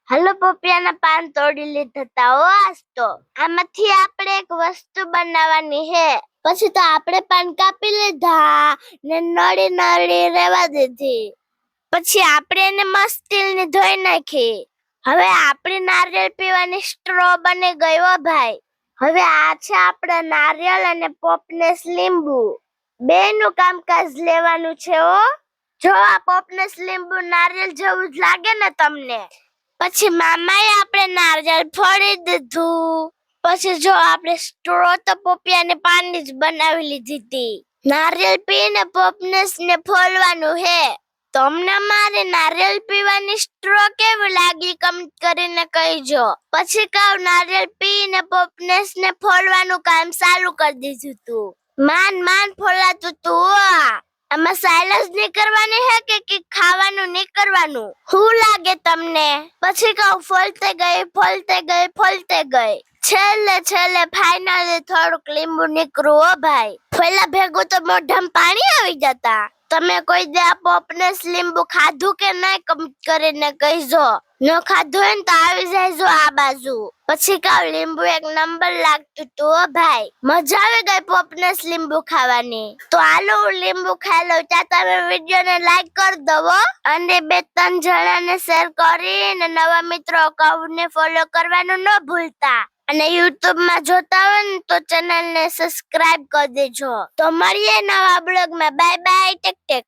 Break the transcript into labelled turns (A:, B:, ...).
A: હાલો પોપિયાના પાન તોડી લીધા તા હો આજ તો. આમાંથી આપણે એક વસ્તુ બનાવવાની હે. પછી તો આપણે પાન કાપી લીધા ને નળી નળી રેવા દીધી. પછી આપણે એને મસ્તીલની ધોઈ નાખી. હવે આપણી નારિયેળ પીવાની સ્ટ્રો બની ગઈ હો ભાઈ. હવે આ છે આપણા નારિયેળ અને પોપનેસ લીંબુ. બેનું કામકાજ લેવાનું છે હો. જો આ પોપનેસ લીંબુ નારિયેળ જેવું જ લાગે ને તમને. પછી મામાએ આપણે નારિયેળ ફોડી દીધું. પછી જો આપણે સ્ટ્રો તો પોપિયાને પાનની જ બનાવી લીધી હતી. નારિયેળ પીને પોપનેસ ને ફોલવાનું હે. તમને મારે નારિયેળ પીવાની સ્ટ્રો કેવી લાગી કમેન્ટ કરીને કહેજો. પછી કહું નારિયેળ પીને પોપનેસ ને ફોલવાનું કામ ચાલુ કરી દીધું તું. માન ફોલાતું તું. આમાં સાયલન્સ નહીં કરવાની હે કે ખાવાનું નહીં કરવાનું. શું લાગે તમને? પછી કહું ફોલતે ગઈ. છેલ્લે ફાઇનલી થોડુંક લીંબુ નીકળ્યું હો ભાઈ. ફેલા ભેગું તો મોઢામાં પાણી આવી જતા. તમે કોઈ દે આ પોપનેસ લીંબુ ખાધું કે નહીં કમેન્ટ કરીને કહેજો. ન ખાધું હોય ને તો આવી જાયજો આ બાજુ. પછી કહું લીંબુ એક નંબર લાગતું તું હો ભાઈ. મજા આવી ગઈ પોપનેસ લીંબુ ખાવાની. તો હાલો હું લીંબુ ખાઈ લઉં. ત્યાં તમે વિડીયોને લાઈક કરી દો અને 2-3 જણાને શેર કરીને નવા મિત્રો અકાઉન્ટને ફોલો કરવાનું ન ભૂલતા. અને YouTube માં જોતા હોય ને તો ચેનલને સબસ્ક્રાઇબ કરી દેજો. તો મળીએ નવા બ્લોગમાં. Bye bye. Take tech.